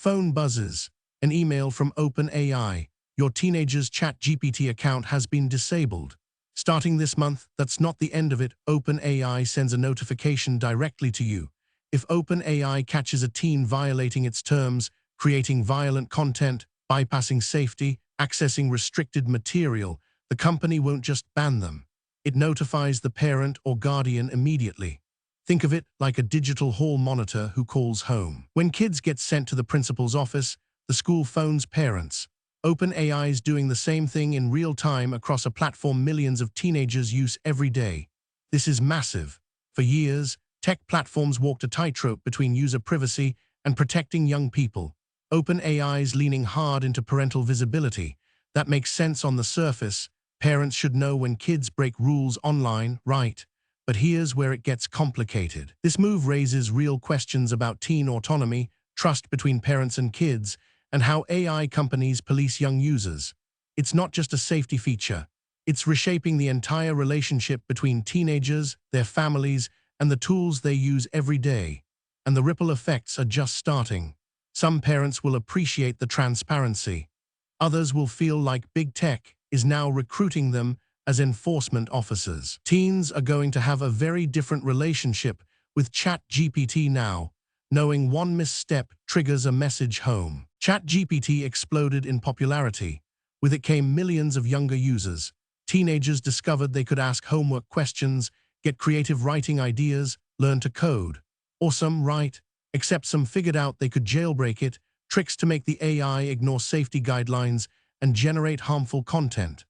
phone buzzes. An email from OpenAI. Your teenager's ChatGPT account has been disabled. Starting this month, that's not the end of it. OpenAI sends a notification directly to you. If OpenAI catches a teen violating its terms, creating violent content, bypassing safety, accessing restricted material, the company won't just ban them. It notifies the parent or guardian immediately. Think of it like a digital hall monitor who calls home. When kids get sent to the principal's office, the school phones parents. OpenAI is doing the same thing in real time across a platform millions of teenagers use every day. This is massive. For years, tech platforms walked a tightrope between user privacy and protecting young people. OpenAI is leaning hard into parental visibility. That makes sense on the surface. Parents should know when kids break rules online, right? But here's where it gets complicated. This move raises real questions about teen autonomy, trust between parents and kids, and how AI companies police young users. It's not just a safety feature. It's reshaping the entire relationship between teenagers, their families, and the tools they use every day. And the ripple effects are just starting. Some parents will appreciate the transparency. Others will feel like big tech is now recruiting them as enforcement officers. Teens are going to have a very different relationship with ChatGPT now, knowing one misstep triggers a message home. ChatGPT exploded in popularity. With it came millions of younger users. Teenagers discovered they could ask homework questions, get creative writing ideas, learn to code. Awesome, right? Except some figured out they could jailbreak it, tricks to make the AI ignore safety guidelines and generate harmful content.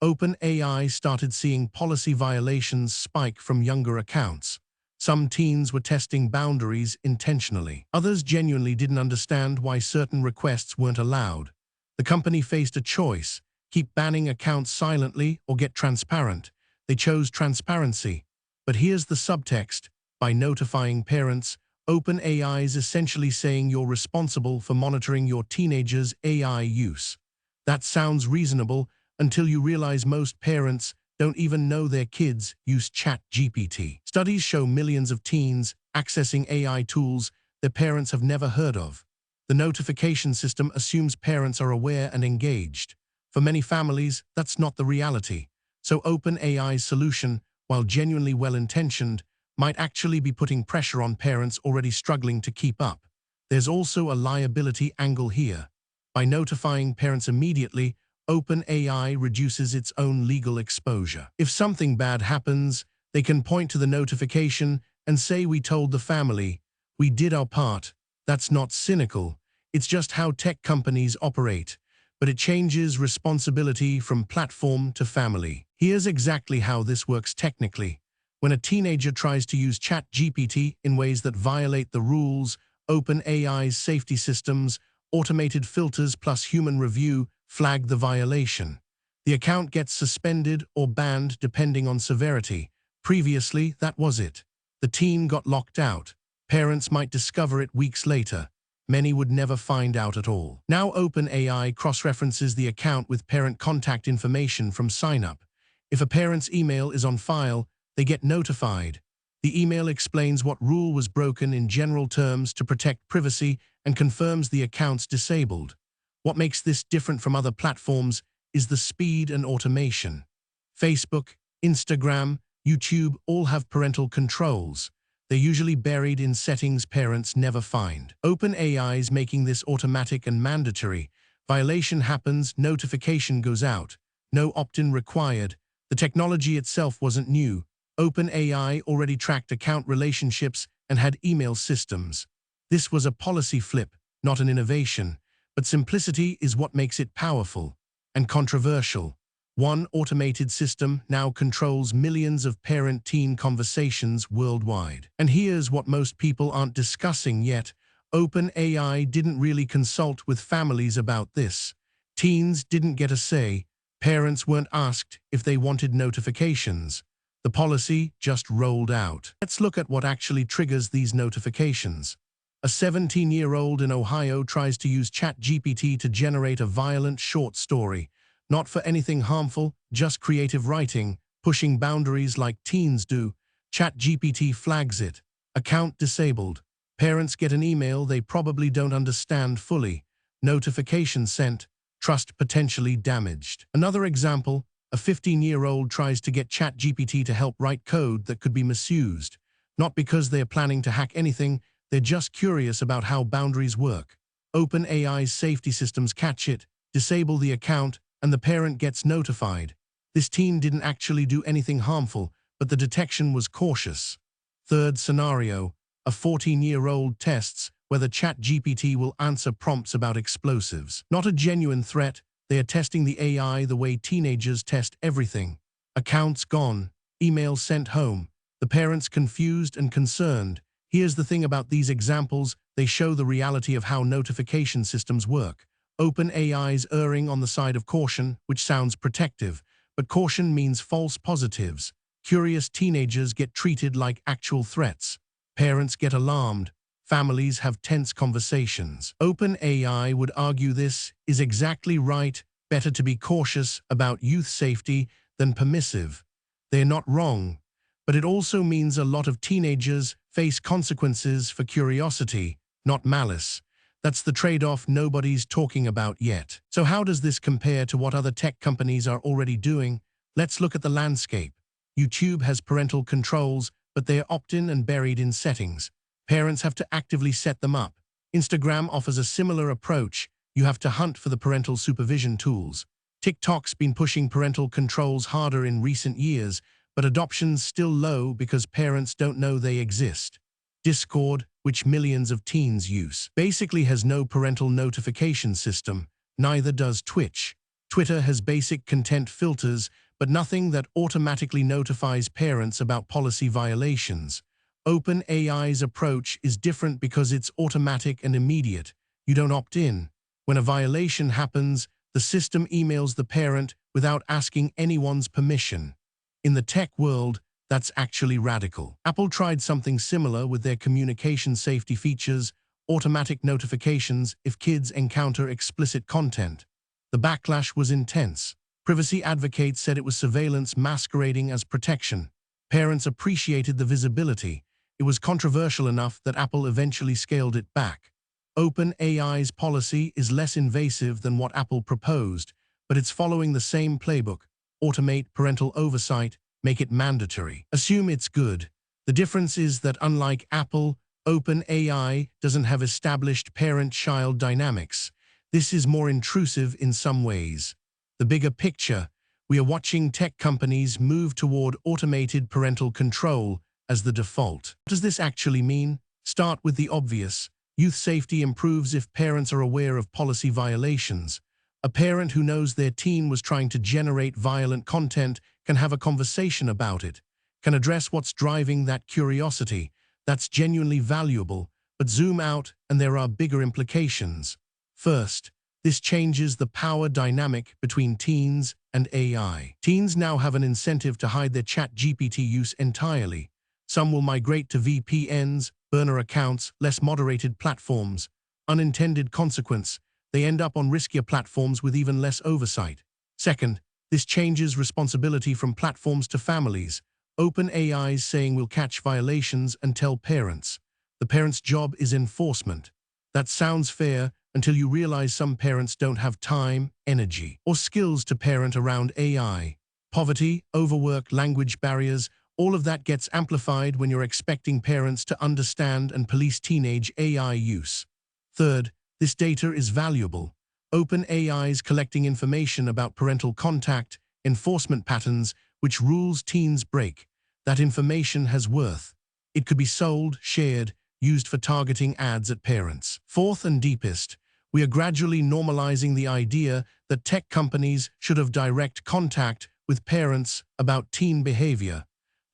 OpenAI started seeing policy violations spike from younger accounts. Some teens were testing boundaries intentionally. Others genuinely didn't understand why certain requests weren't allowed. The company faced a choice: keep banning accounts silently or get transparent. They chose transparency. But here's the subtext. By notifying parents, OpenAI is essentially saying you're responsible for monitoring your teenager's AI use. That sounds reasonable until you realize most parents don't even know their kids use ChatGPT. Studies show millions of teens accessing AI tools their parents have never heard of. The notification system assumes parents are aware and engaged. For many families, that's not the reality. So OpenAI's solution, while genuinely well-intentioned, might actually be putting pressure on parents already struggling to keep up. There's also a liability angle here. By notifying parents immediately, OpenAI reduces its own legal exposure. If something bad happens, they can point to the notification and say, "We told the family. We did our part." That's not cynical. It's just how tech companies operate. But it changes responsibility from platform to family. Here's exactly how this works technically. When a teenager tries to use ChatGPT in ways that violate the rules, OpenAI's safety systems, automated filters plus human review flag the violation. The account gets suspended or banned depending on severity. Previously, that was it. The teen got locked out. Parents might discover it weeks later. Many would never find out at all. Now OpenAI cross-references the account with parent contact information from sign-up. If a parent's email is on file, they get notified. The email explains what rule was broken in general terms to protect privacy and confirms the account's disabled. What makes this different from other platforms is the speed and automation. Facebook, Instagram, YouTube all have parental controls. They're usually buried in settings parents never find. OpenAI is making this automatic and mandatory. Violation happens, notification goes out. No opt-in required. The technology itself wasn't new. OpenAI already tracked account relationships and had email systems. This was a policy flip, not an innovation. But simplicity is what makes it powerful and controversial. One automated system now controls millions of parent-teen conversations worldwide. And here's what most people aren't discussing yet. OpenAI didn't really consult with families about this. Teens didn't get a say. Parents weren't asked if they wanted notifications. The policy just rolled out. Let's look at what actually triggers these notifications. A 17-year-old in Ohio tries to use ChatGPT to generate a violent short story. Not for anything harmful, just creative writing, pushing boundaries like teens do. ChatGPT flags it. Account disabled. Parents get an email they probably don't understand fully. Notification sent, trust potentially damaged. Another example, a 15-year-old tries to get ChatGPT to help write code that could be misused. Not because they're planning to hack anything, they're just curious about how boundaries work. OpenAI's safety systems catch it, disable the account, and the parent gets notified. This teen didn't actually do anything harmful, but the detection was cautious. Third scenario, a 14-year-old tests whether ChatGPT will answer prompts about explosives. Not a genuine threat, they are testing the AI the way teenagers test everything. Accounts gone, emails sent home, the parents confused and concerned. Here's the thing about these examples, they show the reality of how notification systems work. OpenAI's erring on the side of caution, which sounds protective, but caution means false positives. Curious teenagers get treated like actual threats. Parents get alarmed. Families have tense conversations. OpenAI would argue this is exactly right, better to be cautious about youth safety than permissive. They're not wrong, but it also means a lot of teenagers face consequences for curiosity, not malice. That's the trade-off nobody's talking about yet. So how does this compare to what other tech companies are already doing? Let's look at the landscape. YouTube has parental controls, but they are opt-in and buried in settings. Parents have to actively set them up. Instagram offers a similar approach. You have to hunt for the parental supervision tools. TikTok's been pushing parental controls harder in recent years, but adoption's still low because parents don't know they exist. Discord, which millions of teens use, basically has no parental notification system. Neither does Twitch. Twitter has basic content filters, but nothing that automatically notifies parents about policy violations. OpenAI's approach is different because it's automatic and immediate. You don't opt in. When a violation happens, the system emails the parent without asking anyone's permission. In the tech world, that's actually radical. Apple tried something similar with their communication safety features, automatic notifications if kids encounter explicit content. The backlash was intense. Privacy advocates said it was surveillance masquerading as protection. Parents appreciated the visibility. It was controversial enough that Apple eventually scaled it back. OpenAI's policy is less invasive than what Apple proposed, but it's following the same playbook. Automate parental oversight, make it mandatory. Assume it's good. The difference is that unlike Apple, OpenAI doesn't have established parent-child dynamics. This is more intrusive in some ways. The bigger picture, we are watching tech companies move toward automated parental control as the default. What does this actually mean? Start with the obvious. Youth safety improves if parents are aware of policy violations. A parent who knows their teen was trying to generate violent content can have a conversation about it, can address what's driving that curiosity. That's genuinely valuable, but zoom out and there are bigger implications. First, this changes the power dynamic between teens and AI. Teens now have an incentive to hide their ChatGPT use entirely. Some will migrate to VPNs, burner accounts, less moderated platforms. Unintended consequence, they end up on riskier platforms with even less oversight. Second, this changes responsibility from platforms to families. OpenAI's saying we'll catch violations and tell parents. The parent's job is enforcement. That sounds fair until you realize some parents don't have time, energy, or skills to parent around AI. Poverty, overwork, language barriers, all of that gets amplified when you're expecting parents to understand and police teenage AI use. Third, this data is valuable. OpenAI's collecting information about parental contact, enforcement patterns, which rules teens break. That information has worth. It could be sold, shared, used for targeting ads at parents. Fourth and deepest, we are gradually normalizing the idea that tech companies should have direct contact with parents about teen behavior.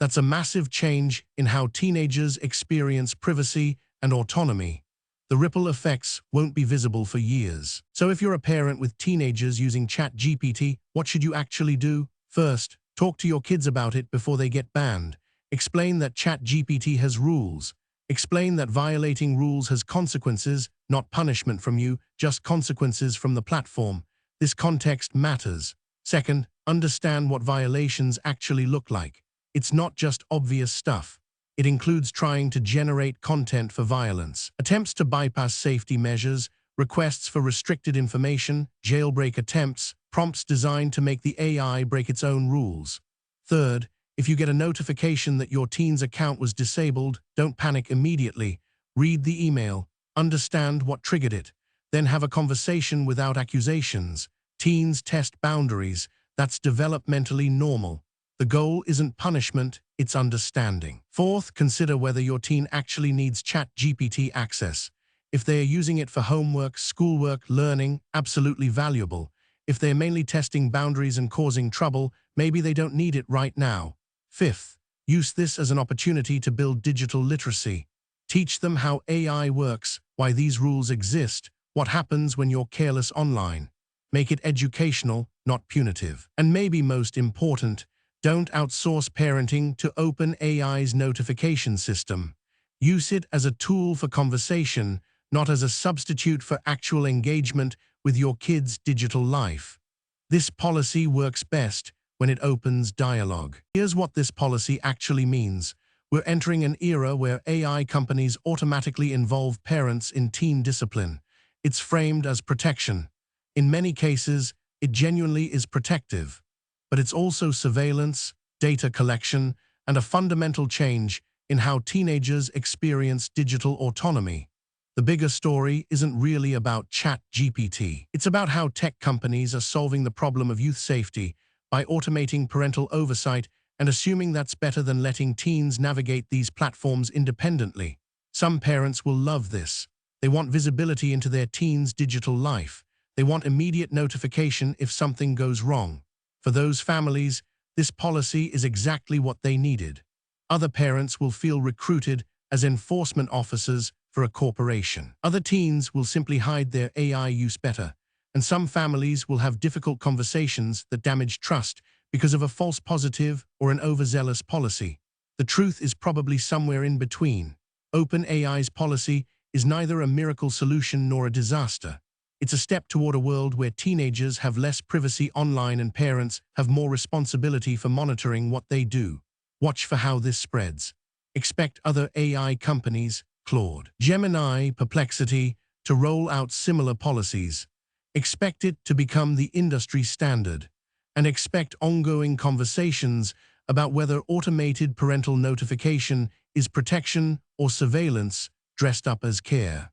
That's a massive change in how teenagers experience privacy and autonomy. The ripple effects won't be visible for years. So if you're a parent with teenagers using ChatGPT, what should you actually do? First, talk to your kids about it before they get banned. Explain that ChatGPT has rules. Explain that violating rules has consequences, not punishment from you, just consequences from the platform. This context matters. Second, understand what violations actually look like. It's not just obvious stuff. It includes trying to generate content for violence, attempts to bypass safety measures, requests for restricted information, jailbreak attempts, prompts designed to make the AI break its own rules. Third, if you get a notification that your teen's account was disabled, don't panic immediately. Read the email, understand what triggered it, then have a conversation without accusations. Teens test boundaries. That's developmentally normal. The goal isn't punishment, it's understanding. Fourth, consider whether your teen actually needs ChatGPT access. If they are using it for homework, schoolwork, learning, absolutely valuable. If they're mainly testing boundaries and causing trouble, maybe they don't need it right now. Fifth, use this as an opportunity to build digital literacy. Teach them how AI works, why these rules exist, what happens when you're careless online. Make it educational, not punitive. And maybe most important, don't outsource parenting to OpenAI's notification system. Use it as a tool for conversation, not as a substitute for actual engagement with your kid's digital life. This policy works best when it opens dialogue. Here's what this policy actually means. We're entering an era where AI companies automatically involve parents in teen discipline. It's framed as protection. In many cases, it genuinely is protective. But it's also surveillance, data collection, and a fundamental change in how teenagers experience digital autonomy. The bigger story isn't really about ChatGPT. It's about how tech companies are solving the problem of youth safety by automating parental oversight and assuming that's better than letting teens navigate these platforms independently. Some parents will love this. They want visibility into their teen's digital life. They want immediate notification if something goes wrong. For those families, this policy is exactly what they needed. Other parents will feel recruited as enforcement officers for a corporation. Other teens will simply hide their AI use better. And some families will have difficult conversations that damage trust because of a false positive or an overzealous policy. The truth is probably somewhere in between. OpenAI's policy is neither a miracle solution nor a disaster. It's a step toward a world where teenagers have less privacy online and parents have more responsibility for monitoring what they do. Watch for how this spreads. Expect other AI companies, Claude, Gemini, Perplexity, to roll out similar policies. Expect it to become the industry standard. And expect ongoing conversations about whether automated parental notification is protection or surveillance dressed up as care.